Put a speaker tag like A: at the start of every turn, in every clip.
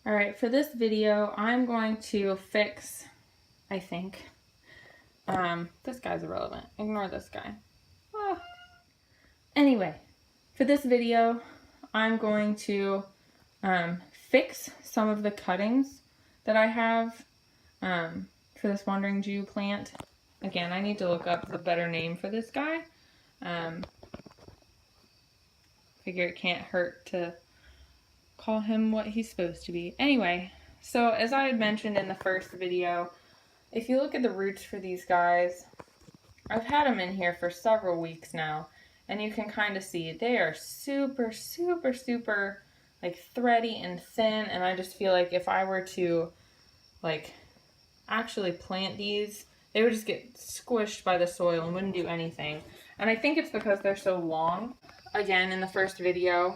A: All right, for this video, I'm going to fix, I think, this guy's irrelevant. Ignore this guy. Ah. Anyway, for this video, I'm going to fix some of the cuttings that I have for this Wandering Jew plant. Again, I need to look up the better name for this guy. Figure it can't hurt to call him what he's supposed to be. Anyway, so as I had mentioned in the first video, if you look at the roots for these guys, I've had them in here for several weeks now, and you can kind of see they are super like thready and thin, and I just feel like if I were to like actually plant these, they would just get squished by the soil and wouldn't do anything. And I think it's because they're so long. Again, in the first video,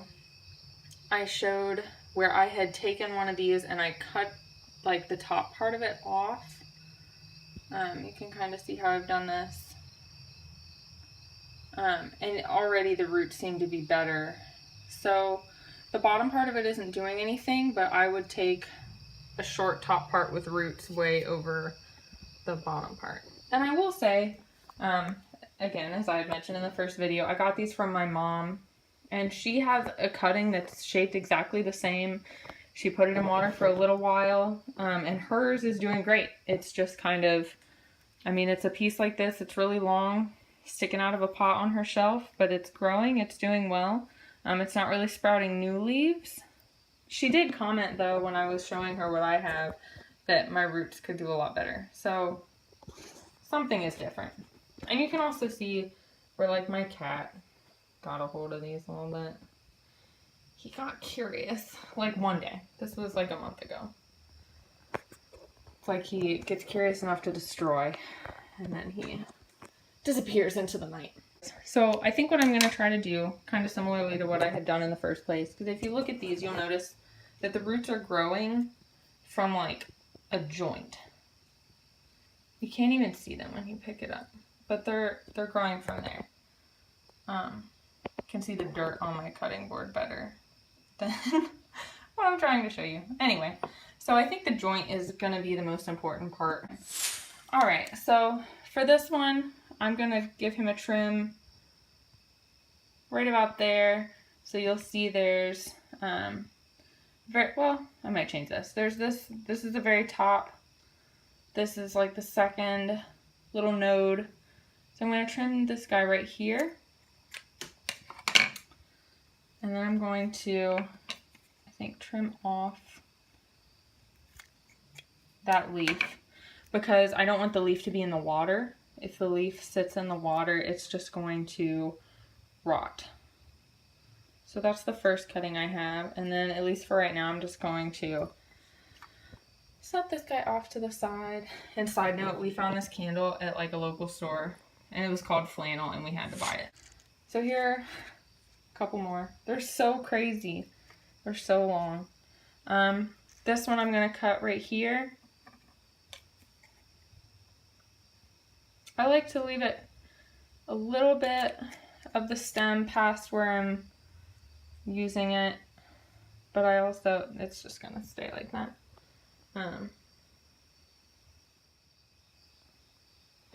A: I showed where I had taken one of these and I cut like the top part of it off. You can kind of see how I've done this. And already the roots seem to be better. So the bottom part of it isn't doing anything, but I would take a short top part with roots way over the bottom part. And I will say, again, as I had mentioned in the first video, I got these from my mom, and she has a cutting that's shaped exactly the same. She put it in water for a little while, and hers is doing great. It's just kind of, I mean, it's a piece like this. It's really long, sticking out of a pot on her shelf, but it's growing. It's doing well. It's not really sprouting new leaves. She did comment, though, when I was showing her what I have, that my roots could do a lot better. So something is different. And you can also see where, like, my cat got a hold of these a little bit. He got curious, like one day. This was like a month ago. It's like he gets curious enough to destroy, and then he disappears into the night. So I think what I'm going to try to do, kind of similarly to what I had done in the first place, because if you look at these, you'll notice that the roots are growing from like a joint. You can't even see them when you pick it up, but they're growing from there. You can see the dirt on my cutting board better than what I'm trying to show you. Anyway, so I think the joint is going to be the most important part. All right, so for this one, I'm going to give him a trim right about there. So you'll see there's, well, I might change this. There's this is the very top. This is like the second little node. So I'm going to trim this guy right here. And then I'm going to, I think, trim off that leaf, because I don't want the leaf to be in the water. If the leaf sits in the water, it's just going to rot. So that's the first cutting I have. And then, at least for right now, I'm just going to set this guy off to the side. And side note, we found this candle at like a local store, and it was called Flannel, and we had to buy it. So here, a couple more. They're so crazy. They're so long. This one I'm going to cut right here. I like to leave it a little bit of the stem past where I'm using it, but I also, it's just going to stay like that.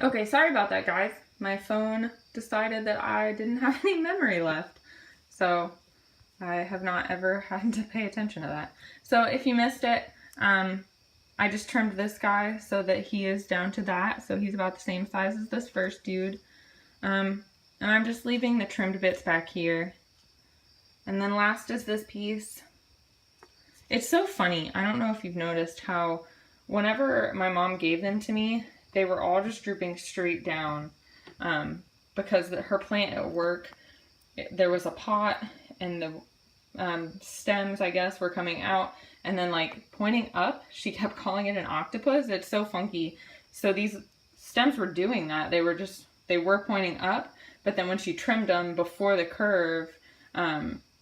A: Okay, sorry about that, guys. My phone decided that I didn't have any memory left, so I have not ever had to pay attention to that. So if you missed it, I just trimmed this guy so that he is down to that, so he's about the same size as this first dude. And I'm just leaving the trimmed bits back here. And then last is this piece. It's so funny, I don't know if you've noticed how whenever my mom gave them to me, they were all just drooping straight down, because her plant at work, there was a pot and the stems, I guess, were coming out and then like pointing up. She kept calling it an octopus. It's so funky. So these stems were doing that. They were pointing up, but then when she trimmed them before the curve,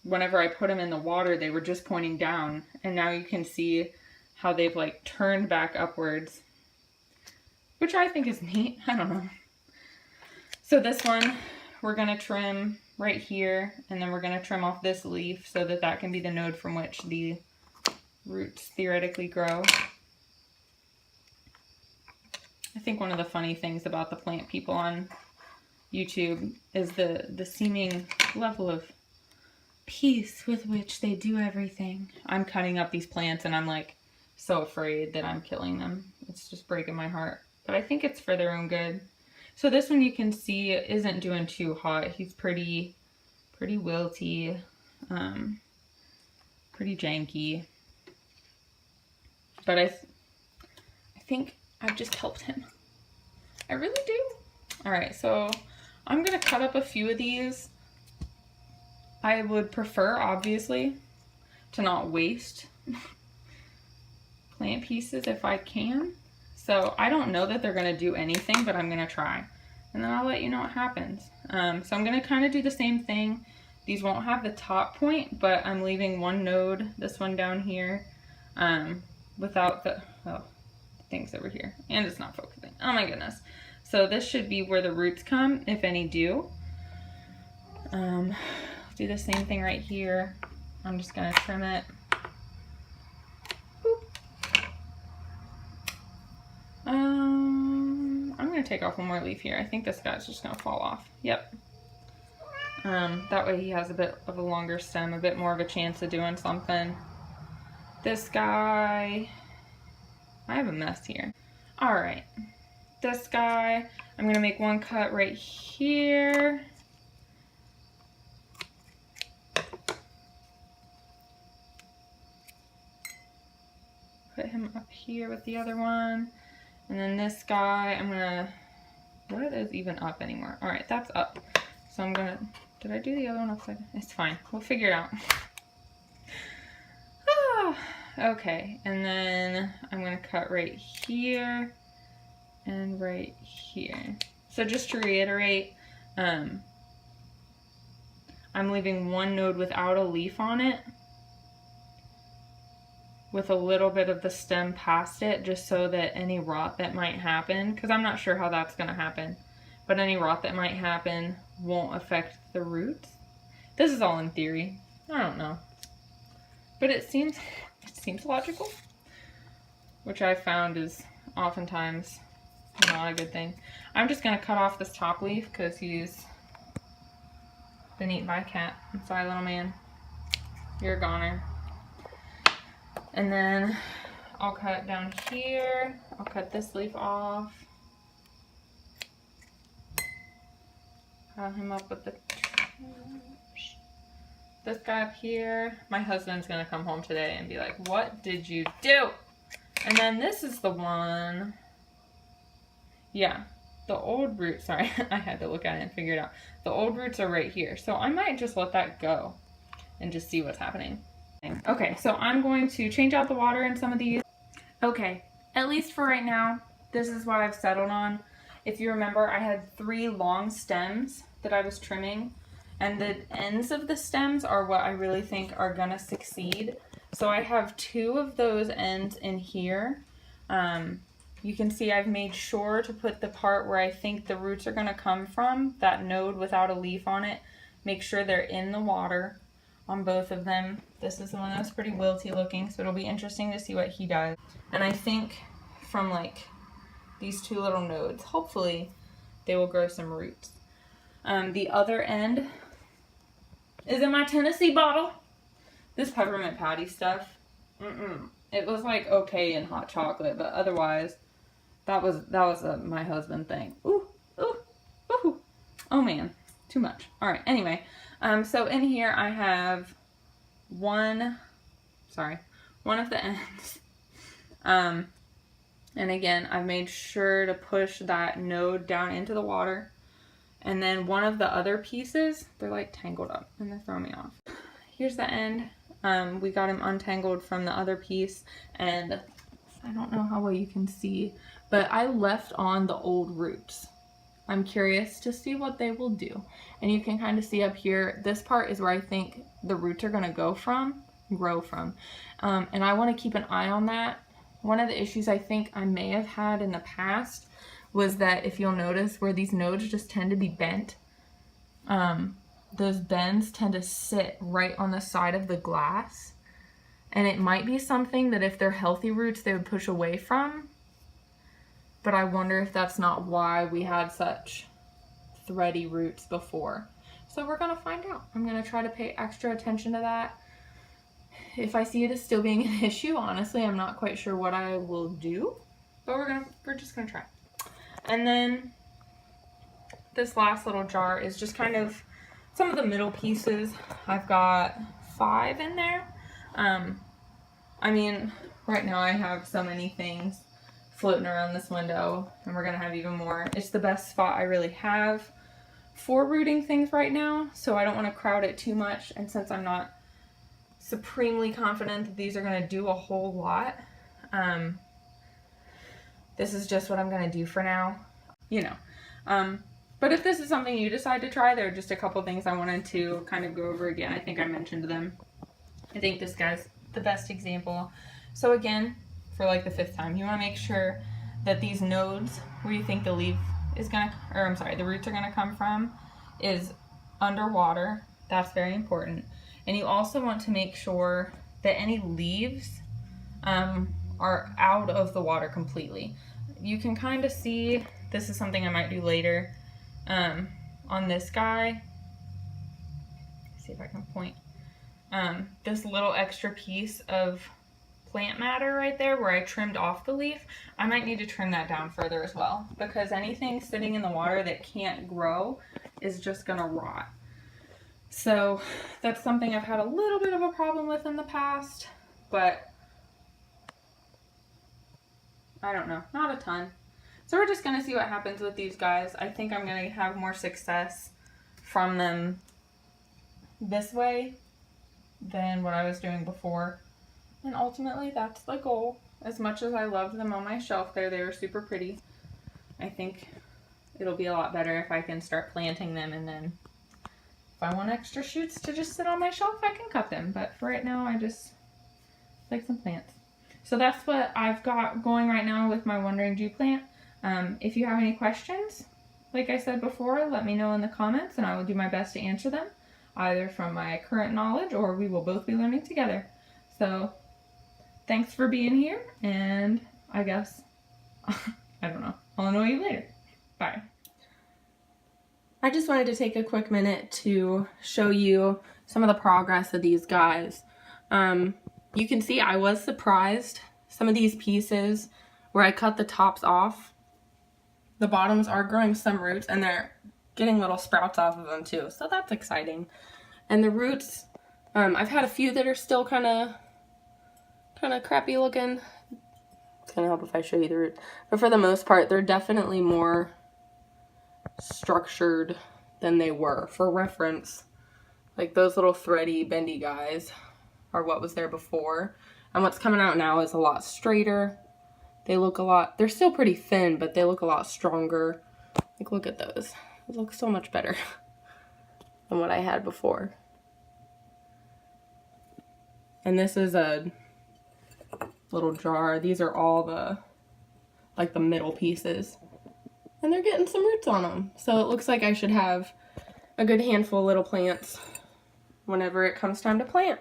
A: whenever I put them in the water, they were just pointing down. And now you can see how they've like turned back upwards, which I think is neat. I don't know. So this one, we're going to trim right here, and then we're going to trim off this leaf so that that can be the node from which the roots theoretically grow. I think one of the funny things about the plant people on YouTube is the seeming level of peace with which they do everything. I'm cutting up these plants and I'm like so afraid that I'm killing them. It's just breaking my heart. But I think it's for their own good. So this one you can see isn't doing too hot. He's pretty wilty, pretty janky. But I think I've just helped him. I really do. All right, so I'm gonna cut up a few of these. I would prefer, obviously, to not waste plant pieces if I can. So I don't know that they're gonna do anything, but I'm gonna try. And then I'll let you know what happens. So I'm gonna kind of do the same thing. These won't have the top point, but I'm leaving one node, this one down here, without the, oh, things over here. And it's not focusing. Oh my goodness. So this should be where the roots come, if any do. Do the same thing right here. I'm just gonna trim it. I'm gonna take off one more leaf here. I think this guy's just gonna fall off. Yep. That way he has a bit of a longer stem, a bit more of a chance of doing something. This guy, I have a mess here. All right, this guy, I'm gonna make one cut right here. Put him up here with the other one. And then this guy, I'm gonna, what are those even up anymore? All right, that's up. So I'm gonna, did I do the other one upside down? It's fine, we'll figure it out. Okay, and then I'm gonna cut right here and right here. So just to reiterate, I'm leaving one node without a leaf on it, with a little bit of the stem past it, just so that any rot that might happen, because I'm not sure how that's gonna happen, but any rot that might happen won't affect the roots. This is all in theory. I don't know. But it seems logical, which I found is oftentimes not a good thing. I'm just gonna cut off this top leaf because he's been eaten by a cat. I'm sorry, little man. You're a goner. And then I'll cut down here. I'll cut this leaf off. Pile him up with the trash. This guy up here. My husband's gonna come home today and be like, what did you do? And then this is the one. Yeah, the old roots, sorry, I had to look at it and figure it out. The old roots are right here. So I might just let that go and just see what's happening. Okay, so I'm going to change out the water in some of these. Okay, at least for right now, this is what I've settled on. If you remember, I had 3 long stems that I was trimming, and the ends of the stems are what I really think are gonna succeed. So I have 2 of those ends in here. You can see I've made sure to put the part where I think the roots are gonna come from, that node without a leaf on it, make sure they're in the water on both of them. This is the one that's pretty wilty looking, so it'll be interesting to see what he does. And I think from like these 2 little nodes, hopefully they will grow some roots. The other end is in my Tennessee bottle. This peppermint patty stuff, it was like okay in hot chocolate, but otherwise that was my husband thing. Ooh, ooh, ooh. Oh man, too much. All right, anyway. So in here I have one of the ends. And again, I've made sure to push that node down into the water. And then one of the other pieces, they're like tangled up and they're throwing me off. Here's the end. We got him untangled from the other piece, and I don't know how well you can see, but I left on the old roots. I'm curious to see what they will do. And you can kind of see up here, this part is where I think the roots are gonna grow from. And I wanna keep an eye on that. One of the issues I think I may have had in the past was that if you'll notice where these nodes just tend to be bent, those bends tend to sit right on the side of the glass. And it might be something that if they're healthy roots, they would push away from. But I wonder if that's not why we had such thready roots before. So we're gonna find out. I'm gonna try to pay extra attention to that. If I see it as still being an issue, honestly, I'm not quite sure what I will do, but we're just gonna try. And then this last little jar is just kind of some of the middle pieces. I've got 5 in there. I mean, right now I have so many things floating around this window, and we're gonna have even more. It's the best spot I really have for rooting things right now, so I don't want to crowd it too much. And since I'm not supremely confident that these are going to do a whole lot, this is just what I'm going to do for now, you know. But if this is something you decide to try, there are just a couple things I wanted to kind of go over again. I think I mentioned them. I think this guy's the best example. So again, for like the 5th time, you want to make sure that these nodes where you think the leaf is going to, or I'm sorry, the roots are going to come from is underwater. That's very important. And you also want to make sure that any leaves are out of the water completely. You can kind of see, this is something I might do later on this guy. Let's see if I can point. This little extra piece of plant matter right there where I trimmed off the leaf, I might need to trim that down further as well, because anything sitting in the water that can't grow is just gonna rot. So that's something I've had a little bit of a problem with in the past, but I don't know, not a ton. So we're just gonna see what happens with these guys. I think I'm gonna have more success from them this way than what I was doing before. And ultimately, that's the goal. As much as I loved them on my shelf there, they were super pretty. I think it'll be a lot better if I can start planting them, and then if I want extra shoots to just sit on my shelf, I can cut them. But for right now, I just like some plants. So that's what I've got going right now with my Wandering Jew plant. If you have any questions, like I said before, let me know in the comments, and I will do my best to answer them, either from my current knowledge or we will both be learning together. So thanks for being here, and I guess, I don't know, I'll annoy you later. Bye. I just wanted to take a quick minute to show you some of the progress of these guys. You can see I was surprised. Some of these pieces where I cut the tops off, the bottoms are growing some roots, and they're getting little sprouts off of them too, so that's exciting. And the roots, I've had a few that are still kind of crappy looking. It's gonna help if I show you the root, but for the most part they're definitely more structured than they were. For reference, like those little thready bendy guys are what was there before, and what's coming out now is a lot straighter. They look a lot, they're still pretty thin, but they look a lot stronger. Like, look at those, it looks so much better than what I had before. And this is a little jar. These are all the, like, the middle pieces, and they're getting some roots on them. So it looks like I should have a good handful of little plants whenever it comes time to plant.